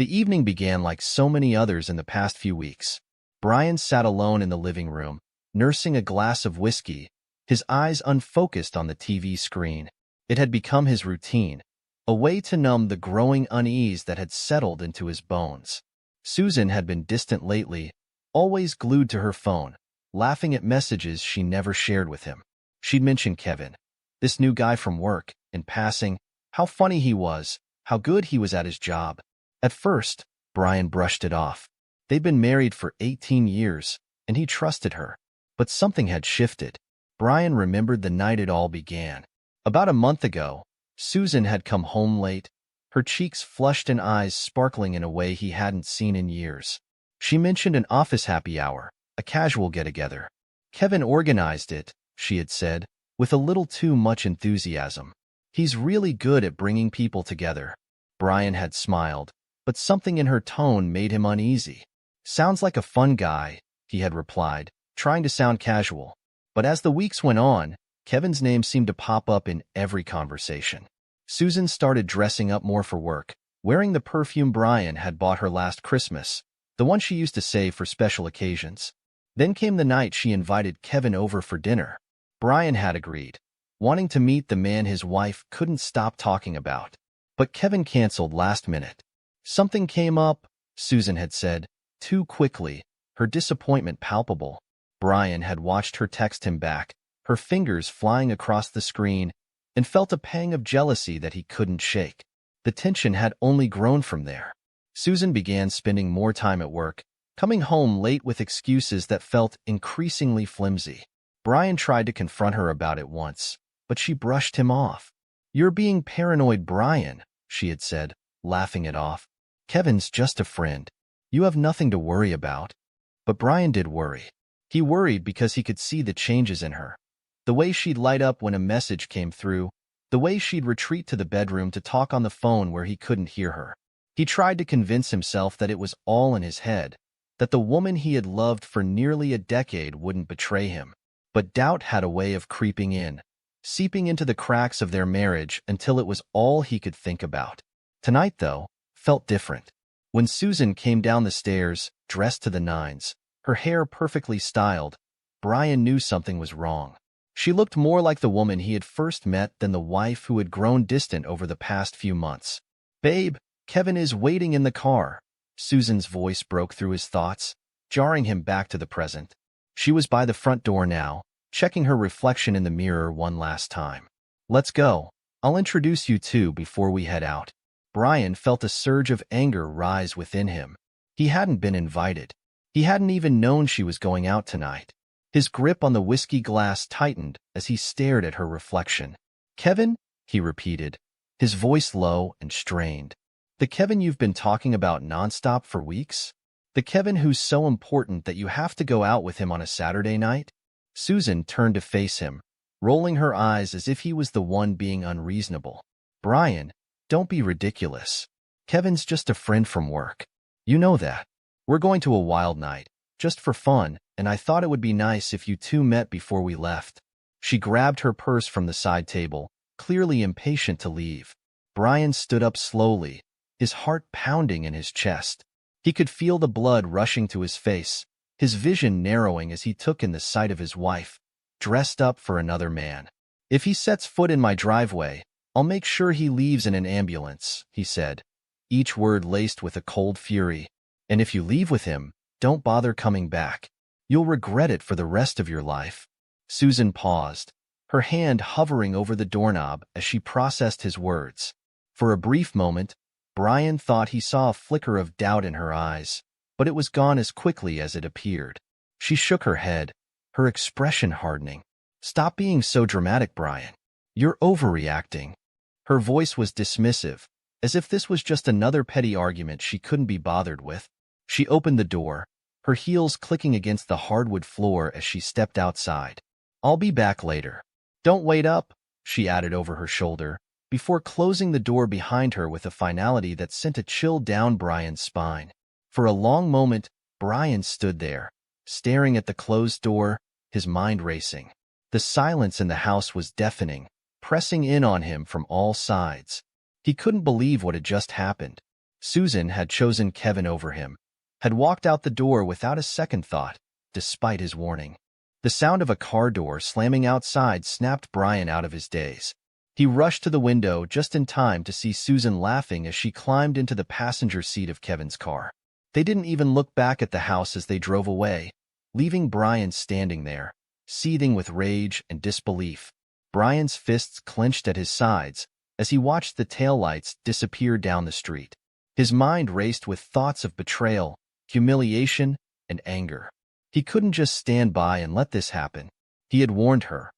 The evening began like so many others in the past few weeks. Brian sat alone in the living room, nursing a glass of whiskey, his eyes unfocused on the TV screen. It had become his routine, a way to numb the growing unease that had settled into his bones. Susan had been distant lately, always glued to her phone, laughing at messages she never shared with him. She'd mentioned Kevin, this new guy from work, in passing, how funny he was, how good he was at his job. At first, Brian brushed it off. They'd been married for 18 years, and he trusted her. But something had shifted. Brian remembered the night it all began. About a month ago, Susan had come home late, her cheeks flushed and eyes sparkling in a way he hadn't seen in years. She mentioned an office happy hour, a casual get-together. Kevin organized it, she had said, with a little too much enthusiasm. He's really good at bringing people together. Brian had smiled, but something in her tone made him uneasy. Sounds like a fun guy, he had replied, trying to sound casual. But as the weeks went on, Kevin's name seemed to pop up in every conversation. Susan started dressing up more for work, wearing the perfume Brian had bought her last Christmas, the one she used to save for special occasions. Then came the night she invited Kevin over for dinner. Brian had agreed, wanting to meet the man his wife couldn't stop talking about. But Kevin canceled last minute. Something came up, Susan had said, too quickly, her disappointment palpable. Brian had watched her text him back, her fingers flying across the screen, and felt a pang of jealousy that he couldn't shake. The tension had only grown from there. Susan began spending more time at work, coming home late with excuses that felt increasingly flimsy. Brian tried to confront her about it once, but she brushed him off. "You're being paranoid, Brian," she had said, laughing it off. "Kevin's just a friend. You have nothing to worry about." But Brian did worry. He worried because he could see the changes in her. The way she'd light up when a message came through, the way she'd retreat to the bedroom to talk on the phone where he couldn't hear her. He tried to convince himself that it was all in his head, that the woman he had loved for nearly a decade wouldn't betray him. But doubt had a way of creeping in, seeping into the cracks of their marriage until it was all he could think about. Tonight, though, felt different. When Susan came down the stairs, dressed to the nines, her hair perfectly styled, Brian knew something was wrong. She looked more like the woman he had first met than the wife who had grown distant over the past few months. "Babe, Kevin is waiting in the car." Susan's voice broke through his thoughts, jarring him back to the present. She was by the front door now, checking her reflection in the mirror one last time. "Let's go. I'll introduce you two before we head out." Brian felt a surge of anger rise within him. He hadn't been invited. He hadn't even known she was going out tonight. His grip on the whiskey glass tightened as he stared at her reflection. "Kevin?" he repeated, his voice low and strained. "The Kevin you've been talking about nonstop for weeks? The Kevin who's so important that you have to go out with him on a Saturday night?" Susan turned to face him, rolling her eyes as if he was the one being unreasonable. "Brian, don't be ridiculous. Kevin's just a friend from work. You know that. We're going to a wild night, just for fun, and I thought it would be nice if you two met before we left." She grabbed her purse from the side table, clearly impatient to leave. Brian stood up slowly, his heart pounding in his chest. He could feel the blood rushing to his face, his vision narrowing as he took in the sight of his wife, dressed up for another man. "If he sets foot in my driveway, I'll make sure he leaves in an ambulance," he said, each word laced with a cold fury. "And if you leave with him, don't bother coming back. You'll regret it for the rest of your life." Susan paused, her hand hovering over the doorknob as she processed his words. For a brief moment, Brian thought he saw a flicker of doubt in her eyes, but it was gone as quickly as it appeared. She shook her head, her expression hardening. "Stop being so dramatic, Brian. You're overreacting." Her voice was dismissive, as if this was just another petty argument she couldn't be bothered with. She opened the door, her heels clicking against the hardwood floor as she stepped outside. "I'll be back later. Don't wait up," she added over her shoulder, before closing the door behind her with a finality that sent a chill down Brian's spine. For a long moment, Brian stood there, staring at the closed door, his mind racing. The silence in the house was deafening, pressing in on him from all sides. He couldn't believe what had just happened. Susan had chosen Kevin over him, had walked out the door without a second thought, despite his warning. The sound of a car door slamming outside snapped Brian out of his daze. He rushed to the window just in time to see Susan laughing as she climbed into the passenger seat of Kevin's car. They didn't even look back at the house as they drove away, leaving Brian standing there, seething with rage and disbelief. Brian's fists clenched at his sides as he watched the taillights disappear down the street. His mind raced with thoughts of betrayal, humiliation, and anger. He couldn't just stand by and let this happen. He had warned her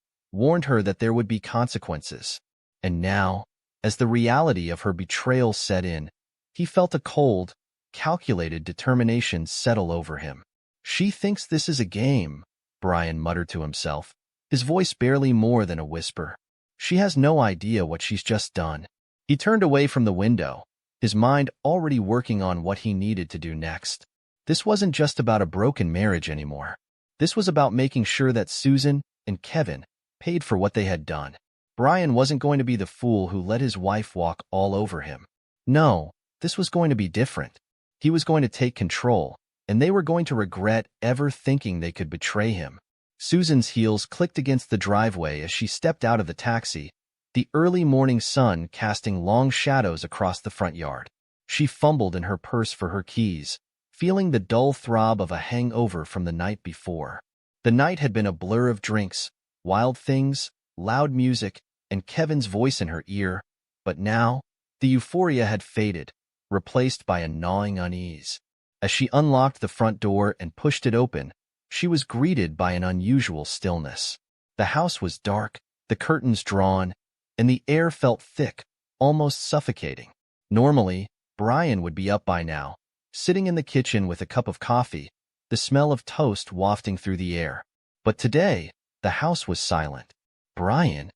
that there would be consequences. And now, as the reality of her betrayal set in, he felt a cold, calculated determination settle over him. She thinks this is a game, Brian muttered to himself, his voice barely more than a whisper. She has no idea what she's just done. He turned away from the window, his mind already working on what he needed to do next. This wasn't just about a broken marriage anymore. This was about making sure that Susan and Kevin paid for what they had done. Brian wasn't going to be the fool who let his wife walk all over him. No, this was going to be different. He was going to take control, and they were going to regret ever thinking they could betray him. Susan's heels clicked against the driveway as she stepped out of the taxi, the early morning sun casting long shadows across the front yard. She fumbled in her purse for her keys, feeling the dull throb of a hangover from the night before. The night had been a blur of drinks, wild things, loud music, and Kevin's voice in her ear, but now, the euphoria had faded, replaced by a gnawing unease. As she unlocked the front door and pushed it open, she was greeted by an unusual stillness. The house was dark, the curtains drawn, and the air felt thick, almost suffocating. Normally, Brian would be up by now, sitting in the kitchen with a cup of coffee, the smell of toast wafting through the air. But today, the house was silent. "Brian?"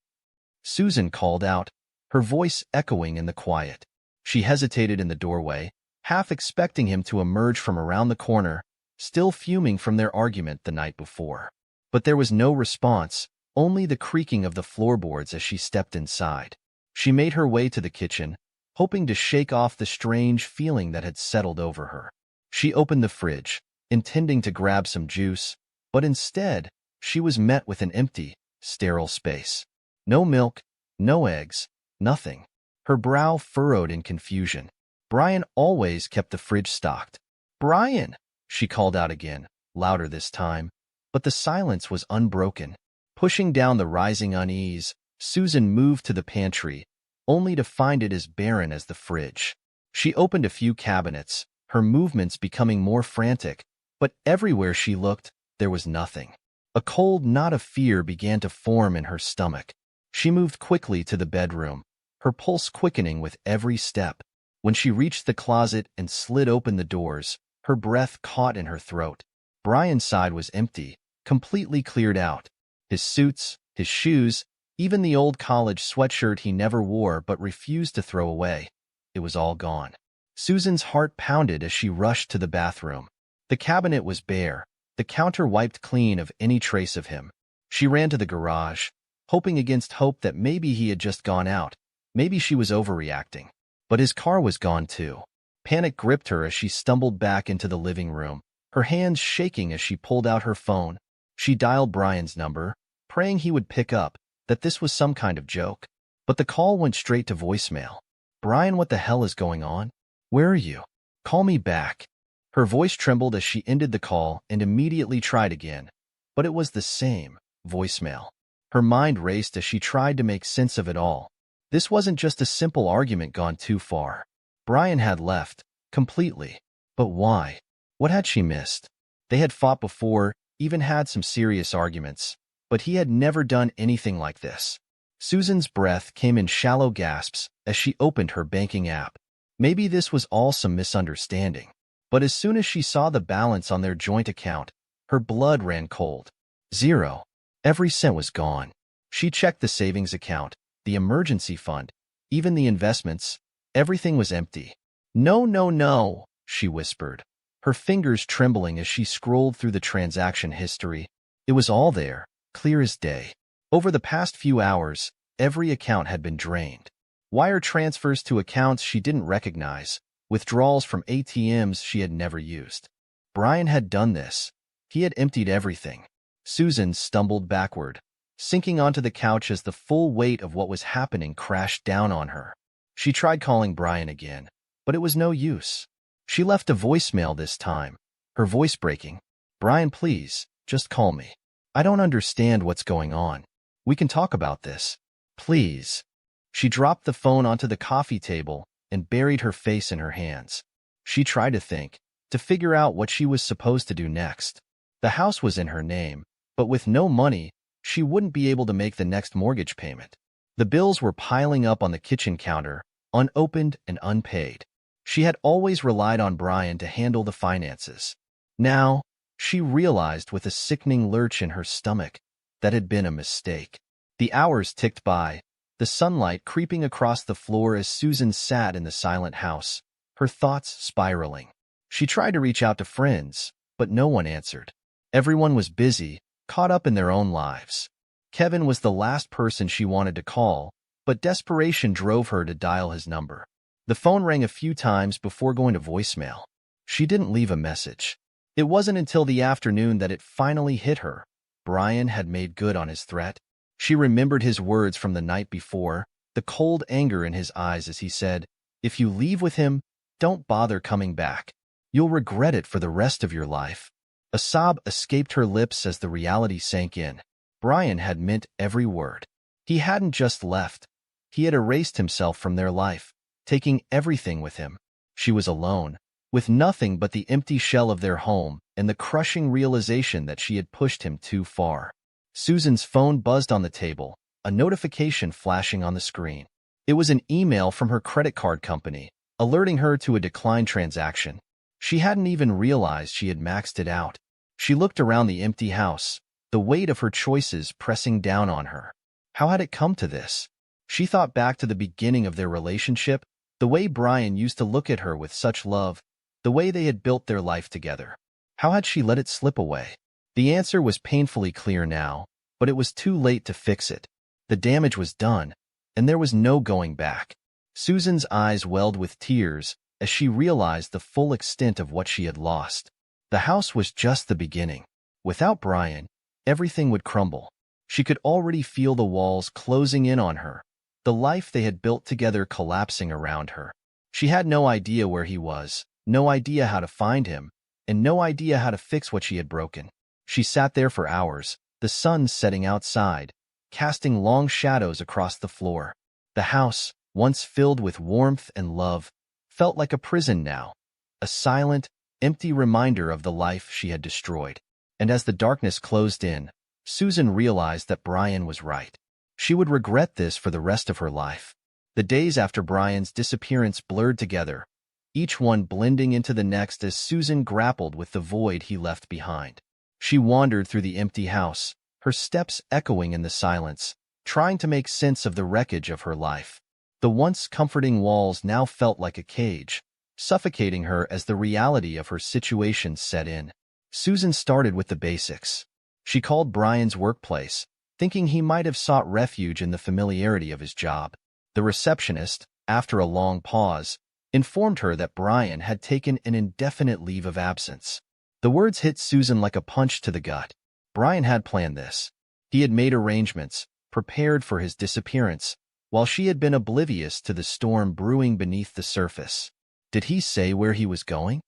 Susan called out, her voice echoing in the quiet. She hesitated in the doorway, half expecting him to emerge from around the corner, still fuming from their argument the night before. But there was no response, only the creaking of the floorboards as she stepped inside. She made her way to the kitchen, hoping to shake off the strange feeling that had settled over her. She opened the fridge, intending to grab some juice, but instead, she was met with an empty, sterile space. No milk, no eggs, nothing. Her brow furrowed in confusion. Brian always kept the fridge stocked. "Brian!" she called out again, louder this time, but the silence was unbroken. Pushing down the rising unease, Susan moved to the pantry, only to find it as barren as the fridge. She opened a few cabinets, her movements becoming more frantic, but everywhere she looked, there was nothing. A cold knot of fear began to form in her stomach. She moved quickly to the bedroom, her pulse quickening with every step. When she reached the closet and slid open the doors, her breath caught in her throat. Brian's side was empty, completely cleared out. His suits, his shoes, even the old college sweatshirt he never wore but refused to throw away. It was all gone. Susan's heart pounded as she rushed to the bathroom. The cabinet was bare, the counter wiped clean of any trace of him. She ran to the garage, hoping against hope that maybe he had just gone out, maybe she was overreacting. But his car was gone too. Panic gripped her as she stumbled back into the living room, her hands shaking as she pulled out her phone. She dialed Brian's number, praying he would pick up, that this was some kind of joke. But the call went straight to voicemail. "Brian, what the hell is going on? Where are you? Call me back." Her voice trembled as she ended the call and immediately tried again, but it was the same voicemail. Her mind raced as she tried to make sense of it all. This wasn't just a simple argument gone too far. Brian had left, completely. But why? What had she missed? They had fought before, even had some serious arguments, but he had never done anything like this. Susan's breath came in shallow gasps as she opened her banking app. Maybe this was all some misunderstanding. But as soon as she saw the balance on their joint account, her blood ran cold. Zero. Every cent was gone. She checked the savings account, the emergency fund, even the investments. Everything was empty. "No, no, no," she whispered, her fingers trembling as she scrolled through the transaction history. It was all there, clear as day. Over the past few hours, every account had been drained. Wire transfers to accounts she didn't recognize, withdrawals from ATMs she had never used. Brian had done this. He had emptied everything. Susan stumbled backward, sinking onto the couch as the full weight of what was happening crashed down on her. She tried calling Brian again, but it was no use. She left a voicemail this time, her voice breaking. "Brian, please, just call me. I don't understand what's going on. We can talk about this. Please." She dropped the phone onto the coffee table and buried her face in her hands. She tried to think, to figure out what she was supposed to do next. The house was in her name, but with no money, she wouldn't be able to make the next mortgage payment. The bills were piling up on the kitchen counter, unopened and unpaid. She had always relied on Brian to handle the finances. Now, she realized with a sickening lurch in her stomach that had been a mistake. The hours ticked by, the sunlight creeping across the floor as Susan sat in the silent house, her thoughts spiraling. She tried to reach out to friends, but no one answered. Everyone was busy, caught up in their own lives. Kevin was the last person she wanted to call, but desperation drove her to dial his number. The phone rang a few times before going to voicemail. She didn't leave a message. It wasn't until the afternoon that it finally hit her. Brian had made good on his threat. She remembered his words from the night before, the cold anger in his eyes as he said, "If you leave with him, don't bother coming back. You'll regret it for the rest of your life." A sob escaped her lips as the reality sank in. Brian had meant every word. He hadn't just left. He had erased himself from their life, taking everything with him. She was alone, with nothing but the empty shell of their home and the crushing realization that she had pushed him too far. Susan's phone buzzed on the table, a notification flashing on the screen. It was an email from her credit card company, alerting her to a declined transaction. She hadn't even realized she had maxed it out. She looked around the empty house, the weight of her choices pressing down on her. How had it come to this? She thought back to the beginning of their relationship, the way Brian used to look at her with such love, the way they had built their life together. How had she let it slip away? The answer was painfully clear now, but it was too late to fix it. The damage was done, and there was no going back. Susan's eyes welled with tears as she realized the full extent of what she had lost. The house was just the beginning. Without Brian, everything would crumble. She could already feel the walls closing in on her, the life they had built together collapsing around her. She had no idea where he was, no idea how to find him, and no idea how to fix what she had broken. She sat there for hours, the sun setting outside, casting long shadows across the floor. The house, once filled with warmth and love, felt like a prison now, a silent, empty reminder of the life she had destroyed. And as the darkness closed in, Susan realized that Brian was right. She would regret this for the rest of her life. The days after Brian's disappearance blurred together, each one blending into the next as Susan grappled with the void he left behind. She wandered through the empty house, her steps echoing in the silence, trying to make sense of the wreckage of her life. The once comforting walls now felt like a cage, suffocating her as the reality of her situation set in. Susan started with the basics. She called Brian's workplace, thinking he might have sought refuge in the familiarity of his job. The receptionist, after a long pause, informed her that Brian had taken an indefinite leave of absence. The words hit Susan like a punch to the gut. Brian had planned this. He had made arrangements, prepared for his disappearance, while she had been oblivious to the storm brewing beneath the surface. Did he say where he was going?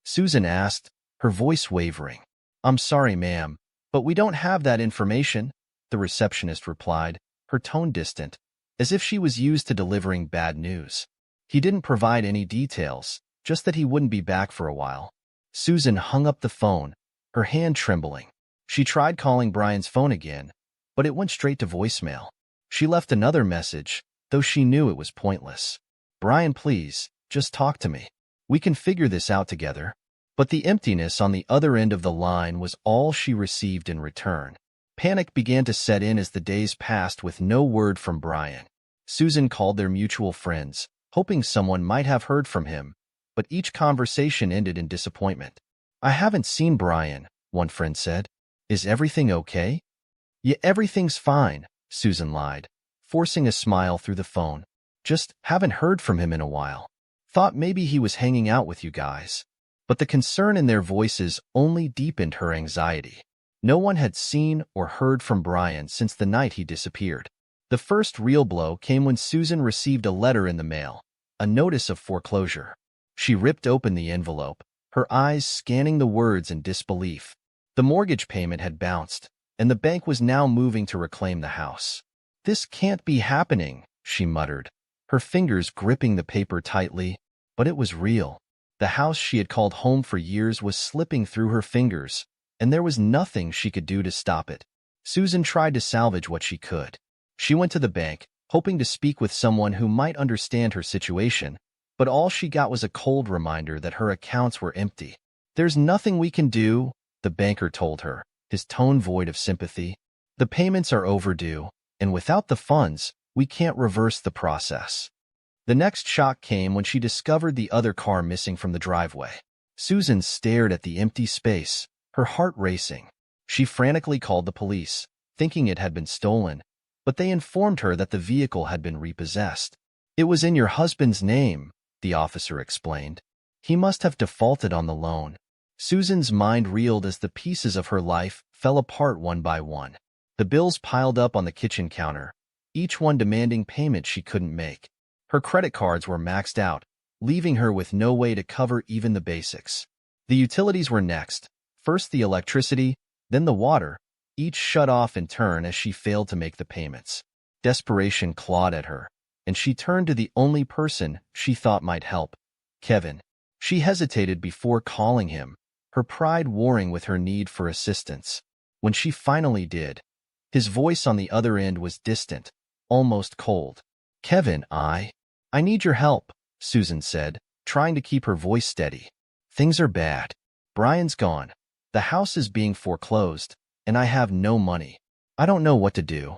Susan asked, her voice wavering. "I'm sorry, ma'am, but we don't have that information," the receptionist replied, her tone distant, as if she was used to delivering bad news. He didn't provide any details, just that he wouldn't be back for a while. Susan hung up the phone, her hand trembling. She tried calling Brian's phone again, but it went straight to voicemail. She left another message, though she knew it was pointless. "Brian, please, just talk to me. We can figure this out together." But the emptiness on the other end of the line was all she received in return. Panic began to set in as the days passed with no word from Brian. Susan called their mutual friends, hoping someone might have heard from him, but each conversation ended in disappointment. "I haven't seen Brian," one friend said. "Is everything okay?" "Yeah, everything's fine," Susan lied, forcing a smile through the phone. "Just haven't heard from him in a while." Thought maybe he was hanging out with you guys. But the concern in their voices only deepened her anxiety. No one had seen or heard from Brian since the night he disappeared. The first real blow came when Susan received a letter in the mail, a notice of foreclosure. She ripped open the envelope, her eyes scanning the words in disbelief. The mortgage payment had bounced, and the bank was now moving to reclaim the house. "This can't be happening," she muttered, her fingers gripping the paper tightly. But it was real. The house she had called home for years was slipping through her fingers, and there was nothing she could do to stop it. Susan tried to salvage what she could. She went to the bank, hoping to speak with someone who might understand her situation, but all she got was a cold reminder that her accounts were empty. "There's nothing we can do," the banker told her, his tone void of sympathy. "The payments are overdue, and without the funds, we can't reverse the process." The next shock came when she discovered the other car missing from the driveway. Susan stared at the empty space, her heart racing. She frantically called the police, thinking it had been stolen, but they informed her that the vehicle had been repossessed. "It was in your husband's name," the officer explained. "He must have defaulted on the loan." Susan's mind reeled as the pieces of her life fell apart one by one. The bills piled up on the kitchen counter, each one demanding payment she couldn't make. Her credit cards were maxed out, leaving her with no way to cover even the basics. The utilities were next, first the electricity, then the water, each shut off in turn as she failed to make the payments. Desperation clawed at her, and she turned to the only person she thought might help, Kevin. She hesitated before calling him, her pride warring with her need for assistance. When she finally did, his voice on the other end was distant, almost cold. "Kevin, I need your help," Susan said, trying to keep her voice steady. "Things are bad. Brian's gone. The house is being foreclosed, and I have no money. I don't know what to do."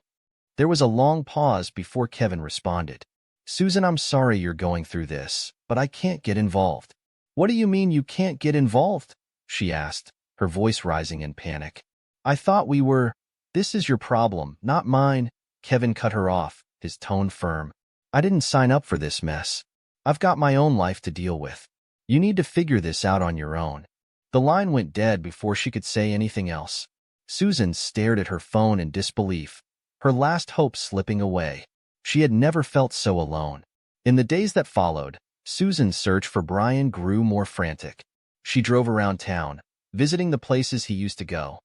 There was a long pause before Kevin responded. "Susan, I'm sorry you're going through this, but I can't get involved." "What do you mean you can't get involved?" she asked, her voice rising in panic. "I thought we were—" "This is your problem, not mine," Kevin cut her off, his tone firm. "I didn't sign up for this mess. I've got my own life to deal with. You need to figure this out on your own." The line went dead before she could say anything else. Susan stared at her phone in disbelief, her last hope slipping away. She had never felt so alone. In the days that followed, Susan's search for Brian grew more frantic. She drove around town, visiting the places he used to go.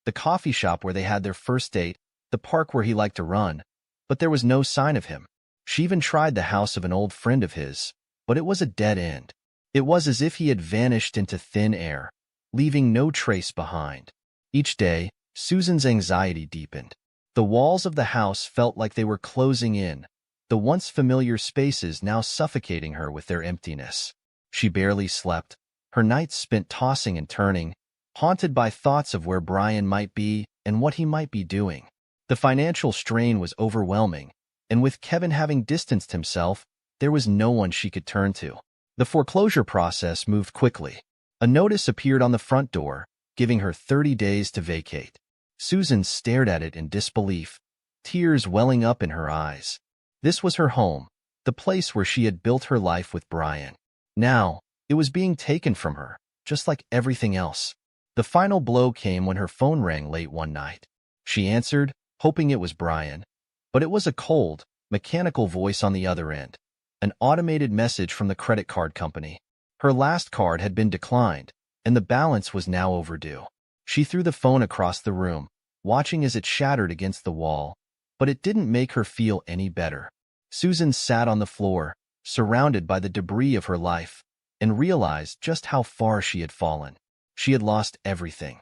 The coffee shop where they had their first date, the park where he liked to run, but there was no sign of him. She even tried the house of an old friend of his, but it was a dead end. It was as if he had vanished into thin air, leaving no trace behind. Each day, Susan's anxiety deepened. The walls of the house felt like they were closing in, the once familiar spaces now suffocating her with their emptiness. She barely slept, her nights spent tossing and turning, haunted by thoughts of where Brian might be and what he might be doing. The financial strain was overwhelming, and with Kevin having distanced himself, there was no one she could turn to. The foreclosure process moved quickly. A notice appeared on the front door, giving her 30 days to vacate. Susan stared at it in disbelief, tears welling up in her eyes. This was her home, the place where she had built her life with Brian. Now, it was being taken from her, just like everything else. The final blow came when her phone rang late one night. She answered, hoping it was Brian, but it was a cold, mechanical voice on the other end, an automated message from the credit card company. Her last card had been declined, and the balance was now overdue. She threw the phone across the room, watching as it shattered against the wall, but it didn't make her feel any better. Susan sat on the floor, surrounded by the debris of her life, and realized just how far she had fallen. She had lost everything.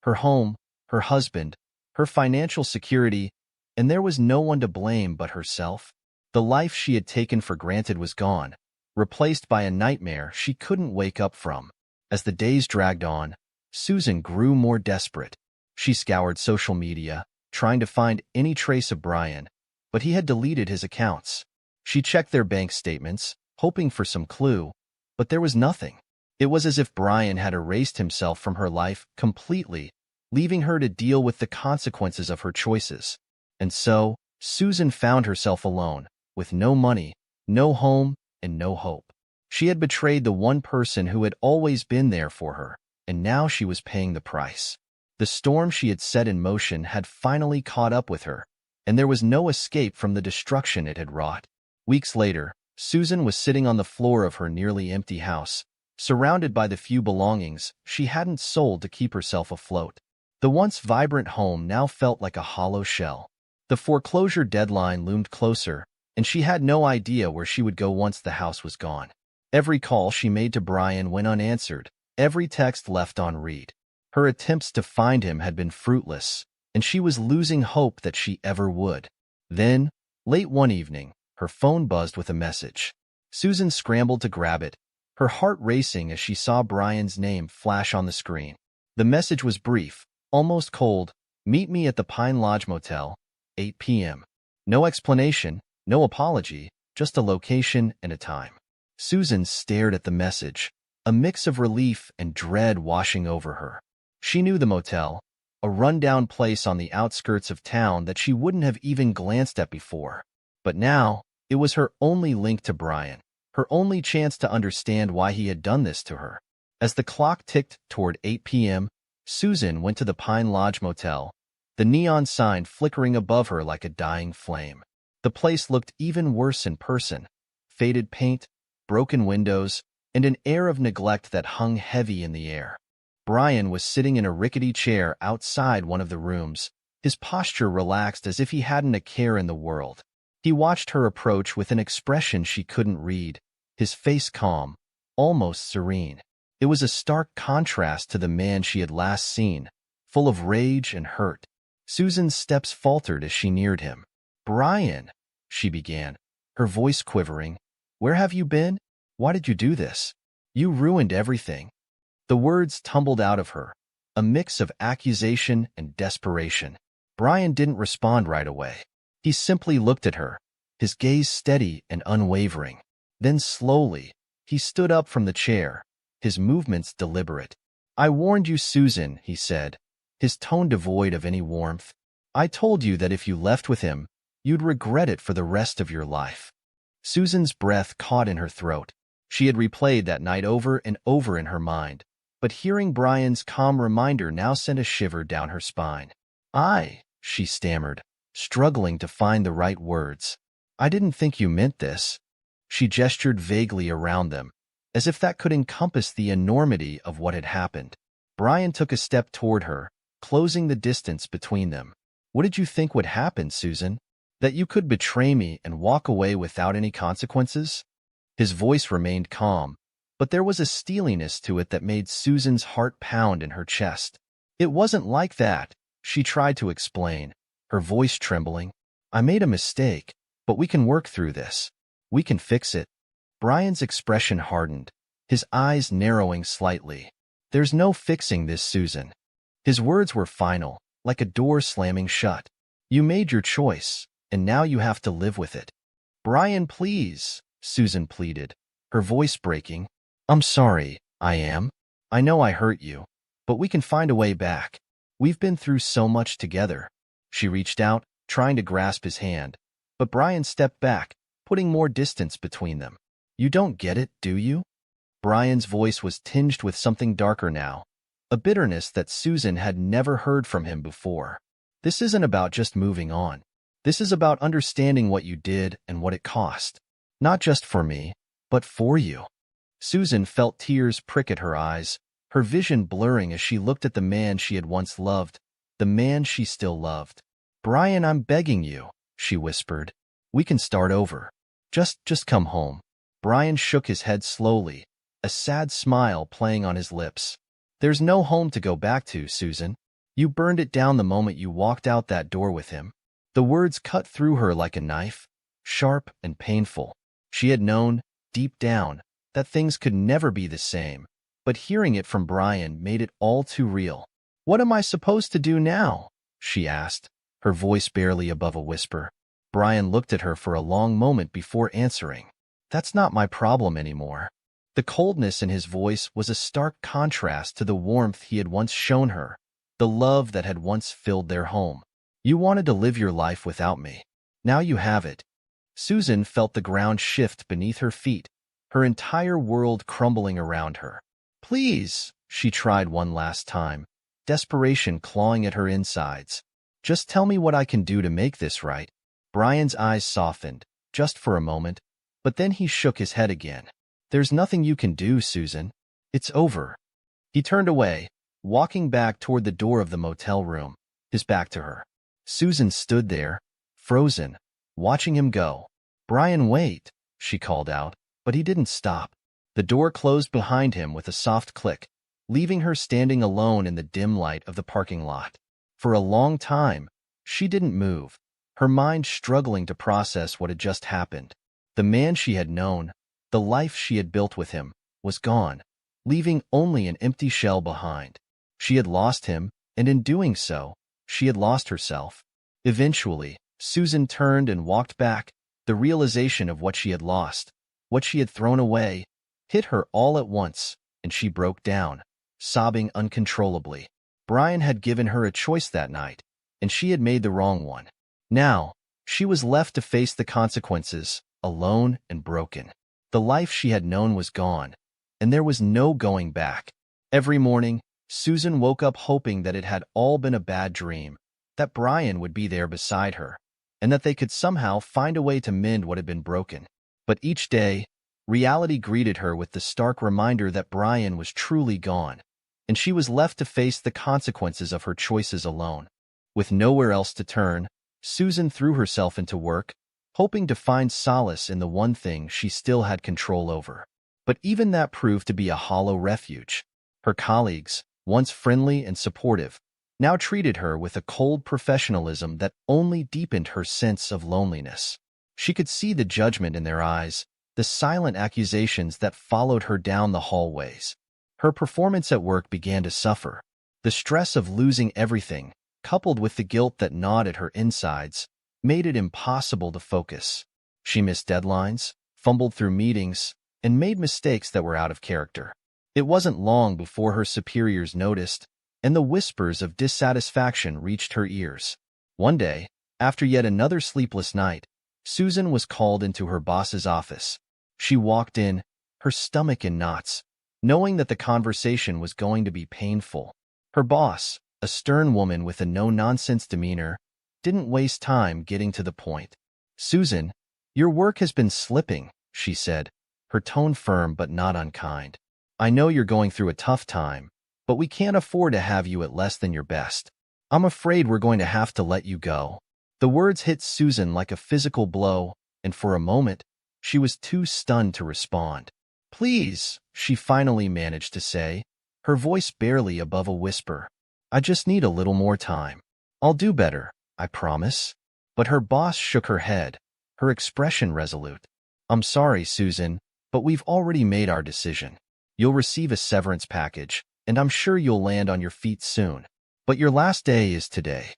Her home, her husband, her financial security, and there was no one to blame but herself. The life she had taken for granted was gone, replaced by a nightmare she couldn't wake up from. As the days dragged on, Susan grew more desperate. She scoured social media, trying to find any trace of Brian, but he had deleted his accounts. She checked their bank statements, hoping for some clue, but there was nothing. It was as if Brian had erased himself from her life completely, leaving her to deal with the consequences of her choices. And so, Susan found herself alone, with no money, no home, and no hope. She had betrayed the one person who had always been there for her, and now she was paying the price. The storm she had set in motion had finally caught up with her, and there was no escape from the destruction it had wrought. Weeks later, Susan was sitting on the floor of her nearly empty house, surrounded by the few belongings she hadn't sold to keep herself afloat. The once vibrant home now felt like a hollow shell. The foreclosure deadline loomed closer, and she had no idea where she would go once the house was gone. Every call she made to Brian went unanswered, every text left on read. Her attempts to find him had been fruitless, and she was losing hope that she ever would. Then, late one evening, her phone buzzed with a message. Susan scrambled to grab it, her heart racing as she saw Brian's name flash on the screen. The message was brief, almost cold. "Meet me at the Pine Lodge Motel, 8 p.m. No explanation, no apology, just a location and a time. Susan stared at the message, a mix of relief and dread washing over her. She knew the motel, a rundown place on the outskirts of town that she wouldn't have even glanced at before. But now, it was her only link to Brian, her only chance to understand why he had done this to her. As the clock ticked toward 8 p.m., Susan went to the Pine Lodge Motel, the neon sign flickering above her like a dying flame. The place looked even worse in person. Faded paint, broken windows, and an air of neglect that hung heavy in the air. Brian was sitting in a rickety chair outside one of the rooms, his posture relaxed as if he hadn't a care in the world. He watched her approach with an expression she couldn't read, his face calm, almost serene. It was a stark contrast to the man she had last seen, full of rage and hurt. Susan's steps faltered as she neared him. "Brian," she began, her voice quivering, "where have you been? Why did you do this? You ruined everything." The words tumbled out of her, a mix of accusation and desperation. Brian didn't respond right away. He simply looked at her, his gaze steady and unwavering. Then slowly, he stood up from the chair, his movements deliberate. "I warned you, Susan," he said, his tone devoid of any warmth. "I told you that if you left with him, you'd regret it for the rest of your life." Susan's breath caught in her throat. She had replayed that night over and over in her mind, but hearing Brian's calm reminder now sent a shiver down her spine. She stammered, struggling to find the right words. "I didn't think you meant this." She gestured vaguely around them, as if that could encompass the enormity of what had happened. Brian took a step toward her, closing the distance between them. "What did you think would happen, Susan? That you could betray me and walk away without any consequences?" His voice remained calm, but there was a steeliness to it that made Susan's heart pound in her chest. "It wasn't like that," she tried to explain, her voice trembling. "I made a mistake, but we can work through this. We can fix it." Brian's expression hardened, his eyes narrowing slightly. "There's no fixing this, Susan." His words were final, like a door slamming shut. "You made your choice, and now you have to live with it." "Brian, please," Susan pleaded, her voice breaking. "I'm sorry, I am. I know I hurt you, but we can find a way back. We've been through so much together." She reached out, trying to grasp his hand, but Brian stepped back, putting more distance between them. "You don't get it, do you?" Brian's voice was tinged with something darker now, a bitterness that Susan had never heard from him before. "This isn't about just moving on. This is about understanding what you did and what it cost. Not just for me, but for you." Susan felt tears prick at her eyes, her vision blurring as she looked at the man she had once loved, the man she still loved. "Brian, I'm begging you," she whispered. "We can start over. Just come home." Brian shook his head slowly, a sad smile playing on his lips. "There's no home to go back to, Susan. You burned it down the moment you walked out that door with him." The words cut through her like a knife, sharp and painful. She had known, deep down, that things could never be the same, but hearing it from Brian made it all too real. "What am I supposed to do now?" she asked, her voice barely above a whisper. Brian looked at her for a long moment before answering. "That's not my problem anymore." The coldness in his voice was a stark contrast to the warmth he had once shown her, the love that had once filled their home. "You wanted to live your life without me. Now you have it." Susan felt the ground shift beneath her feet, her entire world crumbling around her. "Please," she tried one last time, desperation clawing at her insides. "Just tell me what I can do to make this right." Brian's eyes softened, just for a moment, but then he shook his head again. "There's nothing you can do, Susan. It's over." He turned away, walking back toward the door of the motel room, his back to her. Susan stood there, frozen, watching him go. "Brian, wait," she called out, but he didn't stop. The door closed behind him with a soft click, leaving her standing alone in the dim light of the parking lot. For a long time, she didn't move, her mind struggling to process what had just happened. The man she had known, the life she had built with him, was gone, leaving only an empty shell behind. She had lost him, and in doing so, she had lost herself. Eventually, Susan turned and walked back. The realization of what she had lost, what she had thrown away, hit her all at once, and she broke down, sobbing uncontrollably. Brian had given her a choice that night, and she had made the wrong one. Now, she was left to face the consequences, alone and broken. The life she had known was gone, and there was no going back. Every morning, Susan woke up hoping that it had all been a bad dream, that Brian would be there beside her, and that they could somehow find a way to mend what had been broken. But each day, reality greeted her with the stark reminder that Brian was truly gone, and she was left to face the consequences of her choices alone. With nowhere else to turn, Susan threw herself into work, hoping to find solace in the one thing she still had control over. But even that proved to be a hollow refuge. Her colleagues, once friendly and supportive, now treated her with a cold professionalism that only deepened her sense of loneliness. She could see the judgment in their eyes, the silent accusations that followed her down the hallways. Her performance at work began to suffer. The stress of losing everything, coupled with the guilt that gnawed at her insides, made it impossible to focus. She missed deadlines, fumbled through meetings, and made mistakes that were out of character. It wasn't long before her superiors noticed, and the whispers of dissatisfaction reached her ears. One day, after yet another sleepless night, Susan was called into her boss's office. She walked in, her stomach in knots, knowing that the conversation was going to be painful. Her boss, a stern woman with a no-nonsense demeanor, didn't waste time getting to the point. "Susan, your work has been slipping," she said, her tone firm but not unkind. "I know you're going through a tough time, but we can't afford to have you at less than your best. I'm afraid we're going to have to let you go." The words hit Susan like a physical blow, and for a moment, she was too stunned to respond. "Please," she finally managed to say, her voice barely above a whisper. "I just need a little more time. I'll do better, I promise." But her boss shook her head, her expression resolute. "I'm sorry, Susan, but we've already made our decision. You'll receive a severance package, and I'm sure you'll land on your feet soon. But your last day is today."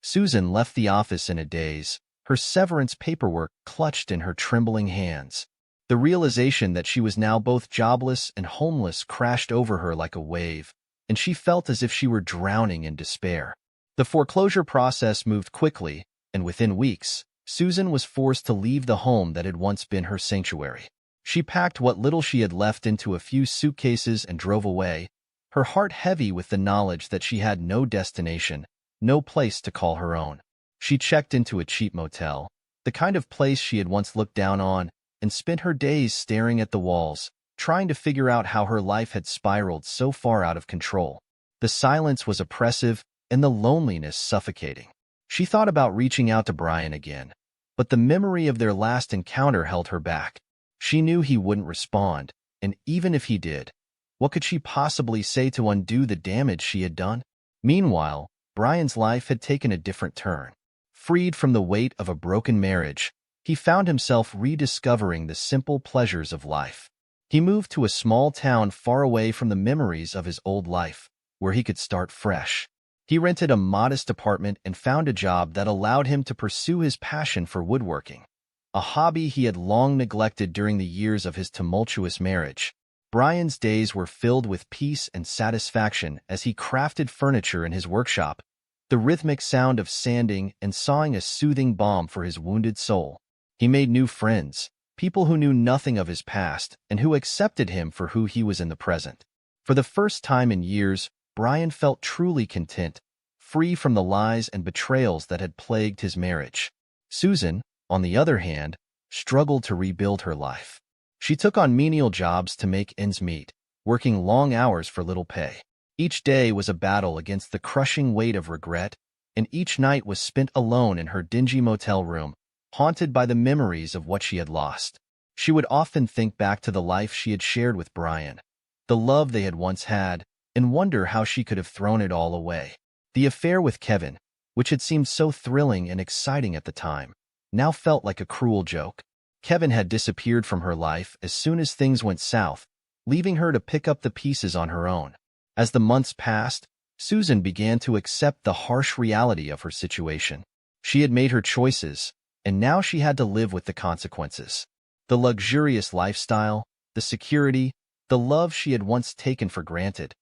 Susan left the office in a daze, her severance paperwork clutched in her trembling hands. The realization that she was now both jobless and homeless crashed over her like a wave, and she felt as if she were drowning in despair. The foreclosure process moved quickly, and within weeks, Susan was forced to leave the home that had once been her sanctuary. She packed what little she had left into a few suitcases and drove away, her heart heavy with the knowledge that she had no destination, no place to call her own. She checked into a cheap motel, the kind of place she had once looked down on, and spent her days staring at the walls, trying to figure out how her life had spiraled so far out of control. The silence was oppressive, and the loneliness suffocating. She thought about reaching out to Brian again, but the memory of their last encounter held her back. She knew he wouldn't respond, and even if he did, what could she possibly say to undo the damage she had done? Meanwhile, Brian's life had taken a different turn. Freed from the weight of a broken marriage, he found himself rediscovering the simple pleasures of life. He moved to a small town far away from the memories of his old life, where he could start fresh. He rented a modest apartment and found a job that allowed him to pursue his passion for woodworking, a hobby he had long neglected during the years of his tumultuous marriage. Brian's days were filled with peace and satisfaction as he crafted furniture in his workshop, the rhythmic sound of sanding and sawing a soothing balm for his wounded soul. He made new friends, people who knew nothing of his past and who accepted him for who he was in the present. For the first time in years, Brian felt truly content, free from the lies and betrayals that had plagued his marriage. Susan, on the other hand, struggled to rebuild her life. She took on menial jobs to make ends meet, working long hours for little pay. Each day was a battle against the crushing weight of regret, and each night was spent alone in her dingy motel room, haunted by the memories of what she had lost. She would often think back to the life she had shared with Brian, the love they had once had, and wonder how she could have thrown it all away. The affair with Kevin, which had seemed so thrilling and exciting at the time, now felt like a cruel joke. Kevin had disappeared from her life as soon as things went south, leaving her to pick up the pieces on her own. As the months passed, Susan began to accept the harsh reality of her situation. She had made her choices, and now she had to live with the consequences. The luxurious lifestyle, the security, the love she had once taken for granted,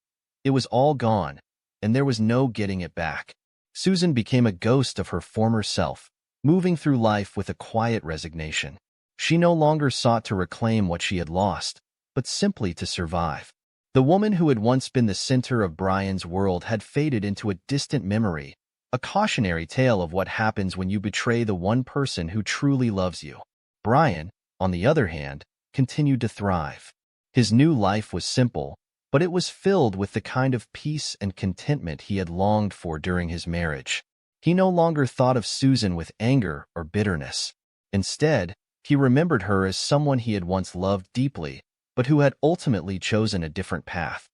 it was all gone, and there was no getting it back. Susan became a ghost of her former self, moving through life with a quiet resignation. She no longer sought to reclaim what she had lost, but simply to survive. The woman who had once been the center of Brian's world had faded into a distant memory, a cautionary tale of what happens when you betray the one person who truly loves you. Brian, on the other hand, continued to thrive. His new life was simple, but it was filled with the kind of peace and contentment he had longed for during his marriage. He no longer thought of Susan with anger or bitterness. Instead, he remembered her as someone he had once loved deeply, but who had ultimately chosen a different path.